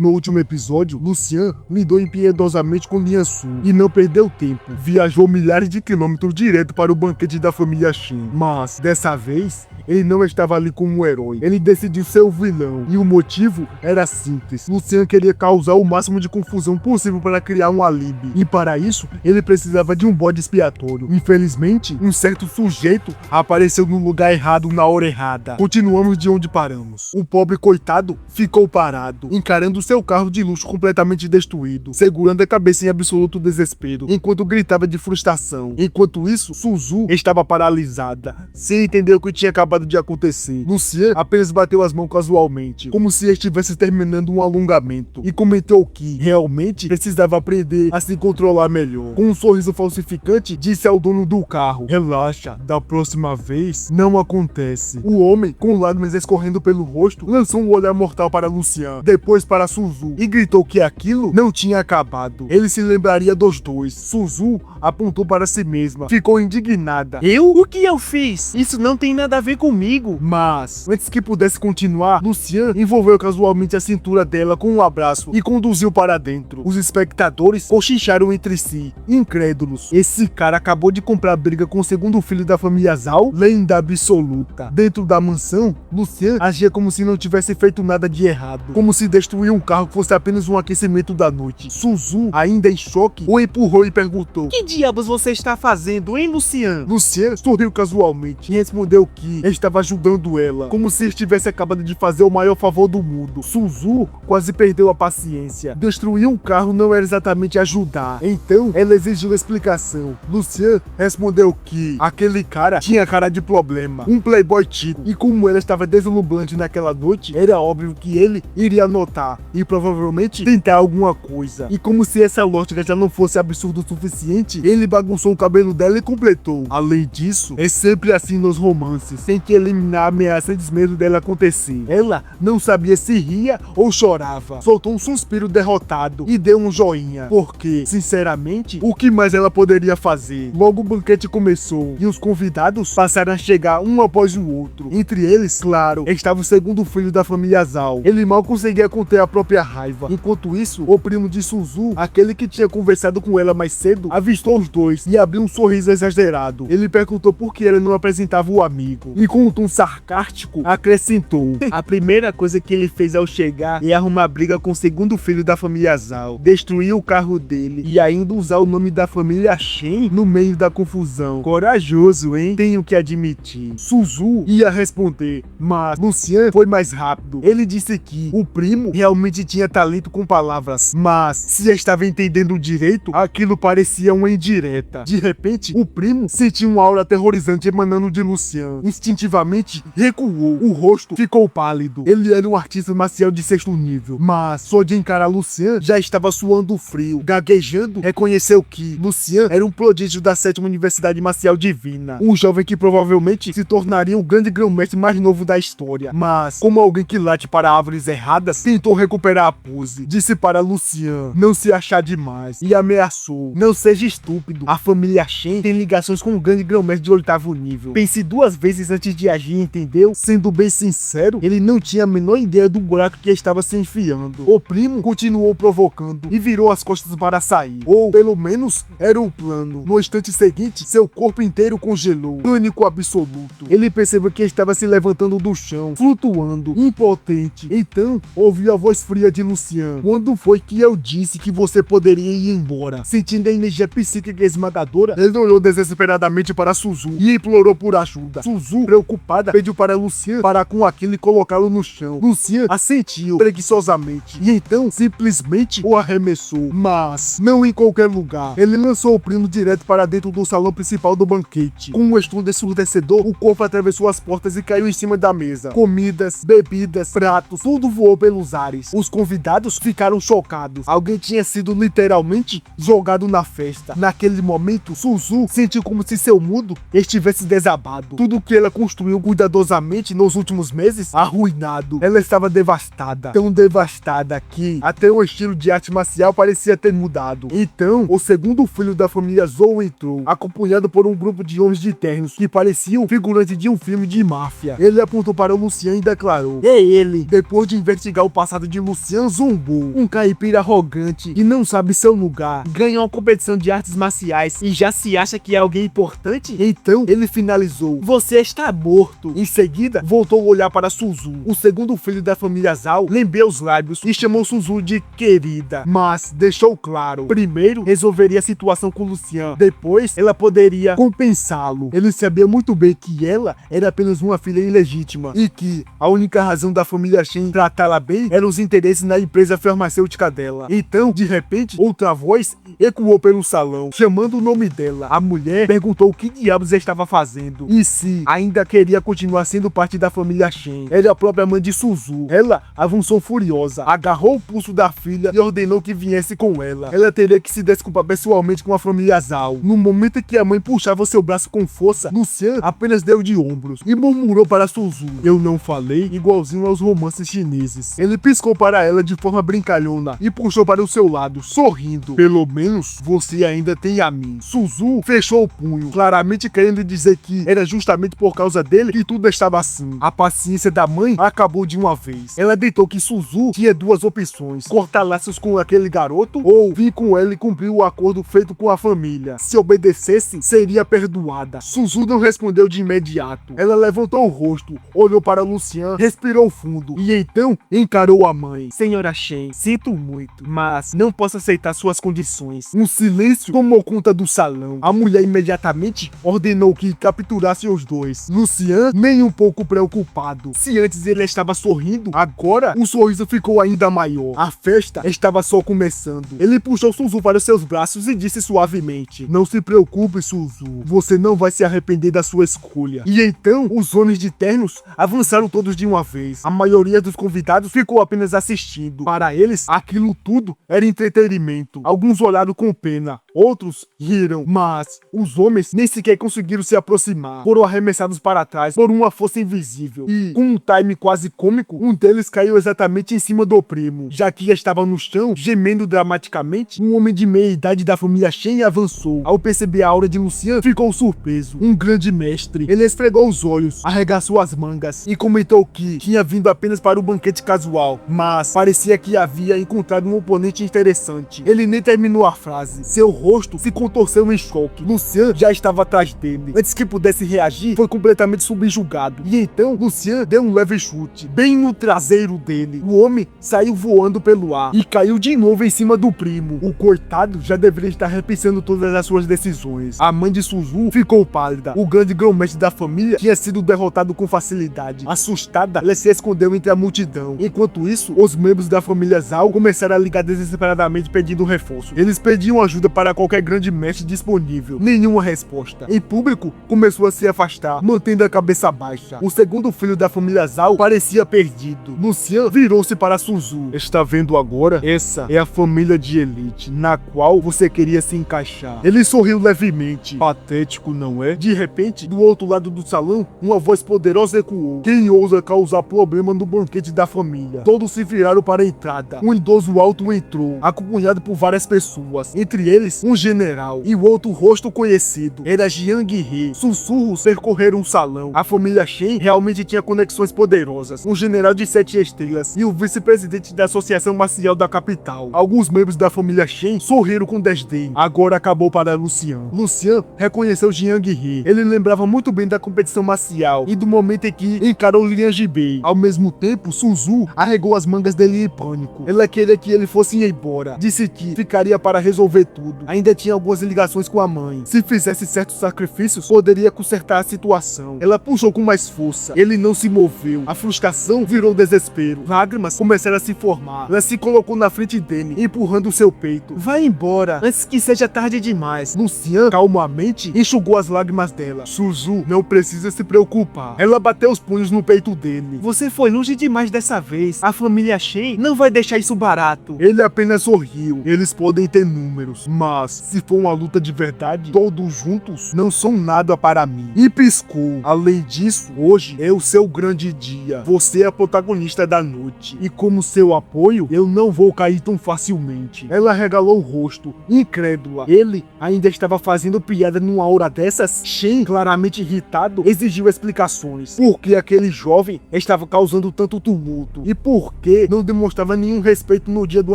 No último episódio, Lucian lidou impiedosamente com Lian Su e não perdeu tempo. Viajou milhares de quilômetros direto para o banquete da família Shen. Mas, dessa vez, ele não estava ali como um herói. Ele decidiu ser o vilão. E o motivo era simples. Lucian queria causar o máximo de confusão possível para criar um alibi. E para isso, ele precisava de um bode expiatório. Infelizmente, um certo sujeito apareceu no lugar errado na hora errada. Continuamos de onde paramos. O pobre coitado ficou parado, encarando seu carro de luxo completamente destruído, segurando a cabeça em absoluto desespero, enquanto gritava de frustração. Enquanto isso, Suzu estava paralisada, sem entender o que tinha acabado de acontecer. Lucian apenas bateu as mãos casualmente, como se estivesse terminando um alongamento, e comentou que, realmente, precisava aprender a se controlar melhor. Com um sorriso falsificante, disse ao dono do carro: "Relaxa, da próxima vez, não acontece." O homem, com lágrimas escorrendo pelo rosto, lançou um olhar mortal para Lucian, depois para Suzu, e gritou que aquilo não tinha acabado. Ele se lembraria dos dois. Suzu apontou para si mesma, ficou indignada. Eu? O que eu fiz? Isso não tem nada a ver comigo. Mas, antes que pudesse continuar, Lucian envolveu casualmente a cintura dela com um abraço e conduziu para dentro. Os espectadores cochicharam entre si, incrédulos. Esse cara acabou de comprar briga com o segundo filho da família Zhao, lenda absoluta. Dentro da mansão, Lucian agia como se não tivesse feito nada de errado, como se destruir um carro fosse apenas um aquecimento da noite. Suzu, ainda em choque, o empurrou e perguntou: "Que diabos você está fazendo, hein, Lucian?" Lucian sorriu casualmente e respondeu que estava ajudando ela, como se estivesse acabado de fazer o maior favor do mundo. Suzu quase perdeu a paciência. Destruir um carro não era exatamente ajudar. Então, ela exigiu explicação. Lucian respondeu que aquele cara tinha cara de problema, um playboy tido, e como ela estava deslumbrante naquela noite, era óbvio que ele iria notar e provavelmente tentar alguma coisa. E como se essa lógica já não fosse absurdo o suficiente, ele bagunçou o cabelo dela e completou: "Além disso, é sempre assim nos romances, tem que eliminar a ameaça de medo dela acontecer." Ela não sabia se ria ou chorava, soltou um suspiro derrotado e deu um joinha, porque, sinceramente, o que mais ela poderia fazer? Logo o banquete começou e os convidados passaram a chegar um após o outro. Entre eles, claro, estava o segundo filho da família Zhao. Ele mal conseguia conter a própria raiva. Enquanto isso, o primo de Suzu, aquele que tinha conversado com ela mais cedo, avistou os dois e abriu um sorriso exagerado. Ele perguntou por que ela não apresentava o amigo e, com um tom sarcástico, acrescentou: "A primeira coisa que ele fez ao chegar é arrumar briga com o segundo filho da família Zhao, destruir o carro dele e ainda usar o nome da família Shen no meio da confusão. Corajoso, hein? Tenho que admitir." Suzu ia responder, mas Lucian foi mais rápido. Ele disse que o primo realmente tinha talento com palavras, mas se estava entendendo direito, aquilo parecia uma indireta. De repente, o primo sentiu uma aura aterrorizante emanando de Lucian. Instintivamente, recuou. O rosto ficou pálido. Ele era um artista marcial de 6º nível, mas só de encarar Lucian já estava suando frio. Gaguejando, reconheceu que Lucian era um prodígio da 7ª Universidade Marcial Divina, um jovem que provavelmente se tornaria o grande grão-mestre mais novo da história. Mas, como alguém que late para árvores erradas, tentou recuperar a pose. Disse para Lucian não se achar demais e ameaçou: "Não seja estúpido, a família Shen tem ligações com o grande grão-mestre de 8º nível. Pense 2 vezes antes de agir, entendeu?" Sendo bem sincero, ele não tinha a menor ideia do buraco que estava se enfiando. O primo continuou provocando e virou as costas para sair. Ou, pelo menos, era o plano. No instante seguinte, seu corpo inteiro congelou. Pânico absoluto. Ele percebeu que estava se levantando do chão, flutuando, impotente. Então, ouviu a voz fria de Lucian: "Quando foi que eu disse que você poderia ir embora?" Sentindo a energia psíquica esmagadora, ele olhou desesperadamente para Suzu e implorou por ajuda. Suzu, preocupada, pediu para Lucian parar com aquilo e colocá-lo no chão. Lucian assentiu preguiçosamente e então simplesmente o arremessou, mas não em qualquer lugar. Ele lançou o primo direto para dentro do salão principal do banquete. Com um estrondo ensurdecedor, o corpo atravessou as portas e caiu em cima da mesa. Comidas, bebidas, pratos, tudo voou pelos ares. Os convidados ficaram chocados. Alguém tinha sido literalmente jogado na festa. Naquele momento, Suzu sentiu como se seu mundo estivesse desabado. Tudo que ela construiu cuidadosamente nos últimos meses, arruinado. Ela estava devastada. Tão devastada que até o estilo de arte marcial parecia ter mudado. Então, o segundo filho da família Zhou entrou, acompanhado por um grupo de homens de ternos que pareciam figurantes de um filme de máfia. Ele apontou para o Lucian e declarou: "É ele." Depois de investigar o passado de Lucian zombou. Um caipira arrogante que não sabe seu lugar, Ganhou uma competição de artes marciais e já se acha que é alguém importante? então ele finalizou. Você está morto. Em seguida, voltou a olhar para Suzu. O segundo filho da família Zhao lambeu os lábios e chamou Suzu de querida, mas deixou claro, primeiro resolveria a situação com Lucian, depois ela poderia compensá-lo. Ele sabia muito bem que ela era apenas uma filha ilegítima e que a única razão da família Shen tratá-la bem eram os interesses na empresa farmacêutica dela. Então, de repente, outra voz ecoou pelo salão, chamando o nome dela. A mulher perguntou o que diabos estava fazendo e se ainda queria continuar sendo parte da família Shen. Era a própria mãe de Suzu. Ela avançou furiosa, agarrou o pulso da filha e ordenou que viesse com ela. Ela teria que se desculpar pessoalmente com a família Zhao. No momento em que a mãe puxava seu braço com força, Lucian apenas deu de ombros e murmurou para Suzu: "Eu não falei", igualzinho aos romances chineses. Ele piscou para ela de forma brincalhona e puxou para o seu lado, sorrindo. "Pelo menos você ainda tem a mim." Suzu fechou o punho, claramente querendo dizer que era justamente por causa dele que tudo estava assim. A paciência da mãe acabou de uma vez. Ela deitou que Suzu tinha duas opções: cortar laços com aquele garoto ou vir com ela e cumprir o acordo feito com a família. Se obedecesse, seria perdoada. Suzu não respondeu de imediato. Ela levantou o rosto, olhou para Lucian, respirou fundo e então encarou a mãe. Senhora Shen, sinto muito, mas não posso aceitar suas condições. Um silêncio tomou conta do salão. A mulher imediatamente ordenou que capturasse os dois. Lucian, nem um pouco preocupado. Se antes ele estava sorrindo, agora o sorriso ficou ainda maior. A festa estava só começando. Ele puxou Suzu para os seus braços e disse suavemente: "Não se preocupe, Suzu. Você não vai se arrepender da sua escolha." E então, os homens de ternos avançaram todos de uma vez. A maioria dos convidados ficou apenas assistindo. Para eles, aquilo tudo era entretenimento. Alguns olharam com pena, outros riram, mas os homens nem sequer conseguiram se aproximar. Foram arremessados para trás por uma força invisível e, com um time quase cômico, um deles caiu exatamente em cima do primo. Já que estava no chão, gemendo dramaticamente, um homem de meia idade da família Shen avançou. Ao perceber a aura de Lucian, ficou surpreso. Um grande mestre. Ele esfregou os olhos, arregaçou as mangas e comentou que tinha vindo apenas para o banquete casual, mas parecia que havia encontrado um oponente interessante. Ele nem terminou a frase. Seu rosto se contorceu em choque. Lucian já estava atrás dele. Antes que pudesse reagir, foi completamente subjugado. E então, Lucian deu um leve chute, bem no traseiro dele. O homem saiu voando pelo ar e caiu de novo em cima do primo. O coitado já deveria estar repensando todas as suas decisões. A mãe de Suzu ficou pálida. O grande grão-mestre da família tinha sido derrotado com facilidade. Assustada, ela se escondeu entre a multidão. Enquanto isso, os membros da família Zhao começaram a ligar desesperadamente pedindo reforço. Eles pediam ajuda para qualquer grande mestre disponível. Nenhuma resposta. Em público, começou a se afastar, mantendo a cabeça baixa. O segundo filho da família Zhao parecia perdido. Lucian virou-se para Suzu. "Está vendo agora? Essa é a família de elite, na qual você queria se encaixar." Ele sorriu levemente. "Patético, não é?" De repente, do outro lado do salão, uma voz poderosa ecoou: "Quem ousa causar problema no banquete da família?" Todos se viraram para a entrada. Um idoso alto entrou, acompanhado por várias pessoas, entre eles um general e o outro rosto conhecido. Era Jiang He. Sussurros percorreram o salão. A família Shen realmente tinha conexões poderosas. Um general de 7 estrelas e o vice-presidente da Associação Marcial da capital. Alguns membros da família Shen sorriram com desdém. Agora acabou para Lucian. Lucian reconheceu Jiang He. Ele lembrava muito bem da competição marcial e do momento em que encarou Lian Jibei. Ao mesmo tempo, Suzu arregou as mangas dele em pânico. Ela queria que ele fosse embora. Disse que ficaria para resolver tudo. Ainda tinha algumas ligações com a mãe. Se fizesse certos sacrifícios, poderia consertar a situação. Ela puxou com mais força. Ele não se moveu. A frustração virou desespero. Lágrimas começaram a se formar. Ela se colocou na frente dele, empurrando seu peito. Vai embora, antes que seja tarde demais. Lucian, calmamente, enxugou as lágrimas dela. Suzu, não precisa se preocupar. Ela bateu os punhos no peito dele. Você foi longe demais dessa vez. A família Shen não vai deixar isso barato. Ele apenas sorriu. Eles podem ter números, mas se for uma luta de verdade, todos juntos não são nada para mim. E piscou. Além disso, hoje é o seu grande dia. Você é a protagonista da noite. E como seu apoio, eu não vou cair tão facilmente. Ela regalou o rosto, incrédula. Ele ainda estava fazendo piada numa hora dessas? Shen, claramente irritado, exigiu explicações. Por que aquele jovem estava causando tanto tumulto? E por que porque não demonstrava nenhum respeito no dia do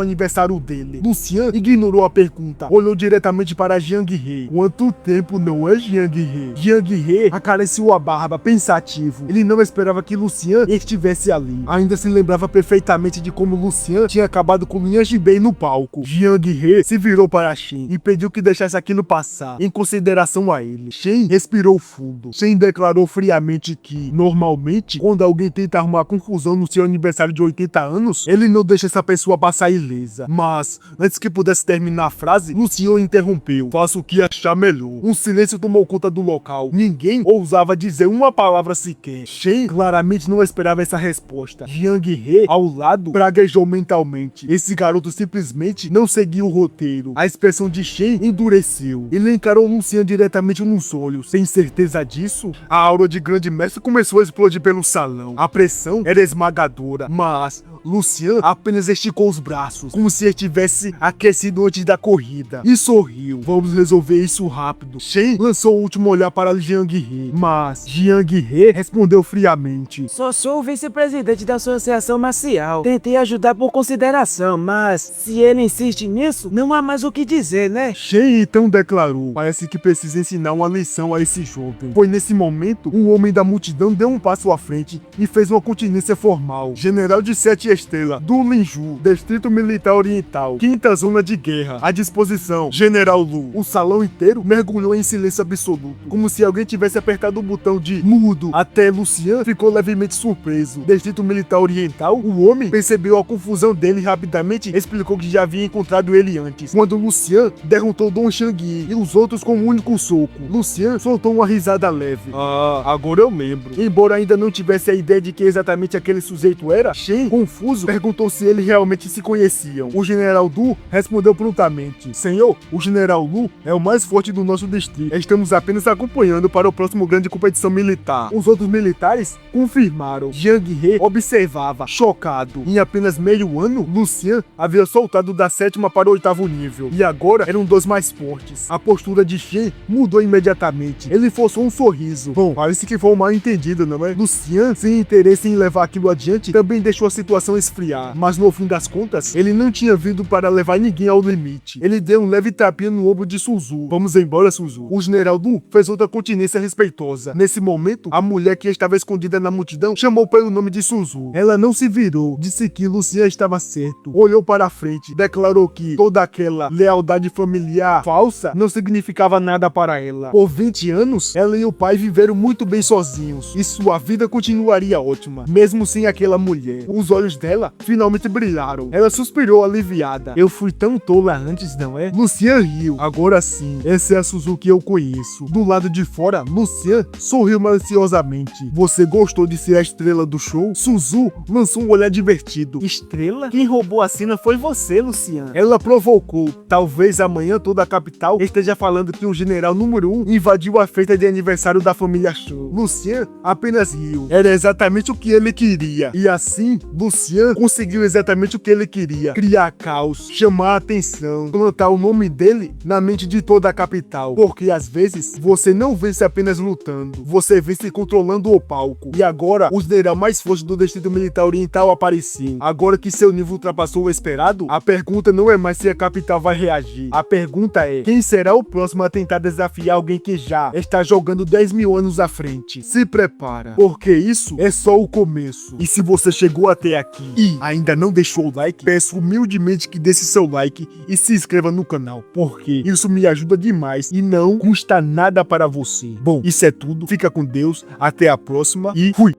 aniversário dele. Lucian ignorou a pergunta, olhou diretamente para Jiang He. Quanto tempo não é, Jiang He? Jiang He acariciou a barba, pensativo. Ele não esperava que Lucian estivesse ali. Ainda se lembrava perfeitamente de como Lucian tinha acabado com Lian Jibei no palco. Jiang He se virou para Shen e pediu que deixasse aquilo passar, em consideração a ele. Shen respirou fundo. Shen declarou friamente que, normalmente, quando alguém tenta arrumar confusão no seu aniversário de 80 anos, ele não deixa essa pessoa passar ilesa. Mas, antes que pudesse terminar a frase, Lucian interrompeu. Faça o que achar melhor. Um silêncio tomou conta do local. Ninguém ousava dizer uma palavra sequer. Shen claramente não esperava essa resposta. Jiang He, ao lado, praguejou mentalmente. Esse garoto simplesmente não seguiu o roteiro. A expressão de Shen endureceu. Ele encarou Lucian diretamente nos olhos. Tem certeza disso? A aura de grande mestre começou a explodir pelo salão. A pressão era esmagadora, mas Lucian apenas esticou os braços, como se estivesse aquecido antes da corrida, e sorriu. Vamos resolver isso rápido. Shen lançou o último olhar para Jiang He, mas Jiang He respondeu friamente. Só sou o vice-presidente da associação marcial. Tentei ajudar por consideração, mas se ele insiste nisso, não há mais o que dizer, né? Shen então declarou. Parece que precisa ensinar uma lição a esse jovem. Foi nesse momento, um homem da multidão deu um passo à frente e fez uma continência formal. General de 7 estrelas, do Linju, Distrito Militar Oriental, 5ª Zona de Guerra, à disposição, General Lu. O salão inteiro mergulhou em silêncio absoluto, como se alguém tivesse apertado o botão de mudo. Até Lucian ficou levemente surpreso. Distrito Militar Oriental, o homem percebeu a confusão dele e rapidamente explicou que já havia encontrado ele antes, quando Lucian derrotou Dong Shangyi e os outros com um único soco. Lucian soltou uma risada leve. Ah, agora eu lembro. Embora ainda não tivesse a ideia de que exatamente aquele sujeito era, Shen, confuso, perguntou se eles realmente se conheciam. O General Du respondeu prontamente. Senhor, o General Lu é o mais forte do nosso distrito. Estamos apenas acompanhando para o próximo grande competição militar. Os outros militares confirmaram. Jiang He observava, chocado. Em apenas meio ano, Lucian havia soltado da 7ª para o 8º nível, e agora era um dos mais fortes. A postura de Shen mudou imediatamente. Ele forçou um sorriso. Bom, parece que foi um mal entendido, não é? Lucian, sem interesse em levar aquilo adiante, também deixou a situação esfriar. Mas no fim das contas, ele não tinha vindo para levar ninguém ao limite. Ele deu um leve tapinha no ombro de Suzu. Vamos embora, Suzu. O General Du fez outra continência respeitosa. Nesse momento, a mulher que estava escondida na multidão chamou pelo nome de Suzu. Ela não se virou, disse que Lucian estava certo, olhou para a frente, declarou que toda aquela lealdade familiar falsa não significava nada para ela. Por 20 anos, ela e o pai viveram muito bem sozinhos, e sua vida continuaria ótima, mesmo sem aquela mulher. Os olhos dela finalmente brilharam. Ela suspirou aliviada. Eu fui tão tola antes, não é? Lucian riu. Agora sim, essa é a Suzu que eu conheço. Do lado de fora, Lucian sorriu maliciosamente. Você gostou de ser a estrela do show? Suzu lançou um olhar divertido. Estrela? Quem roubou a cena foi você, Lucian. Ela provocou. Talvez amanhã toda a capital esteja falando que o general número 1 invadiu a festa de aniversário da família Shou. Lucian apenas riu. Era exatamente o que ele queria. E assim, Lucian conseguiu exatamente o que ele queria. Criar caos, chamar a atenção, plantar o nome dele na mente de toda a capital. Porque às vezes, você não vence apenas lutando, você vence controlando o palco. E agora, o general mais forte do Distrito Militar Oriental apareceu. Agora que seu nível ultrapassou o esperado, a pergunta não é mais se a capital vai reagir. A pergunta é, quem será o próximo a tentar desafiar alguém que já está jogando 10 mil anos à frente? Se prepara, porque isso é só o começo. E se você chegou até aqui e ainda não deixou o like, peço humildemente que deixe seu like e se inscreva no canal, porque isso me ajuda demais e não custa nada para você. Bom, isso é tudo. Fica com Deus, até a próxima e fui!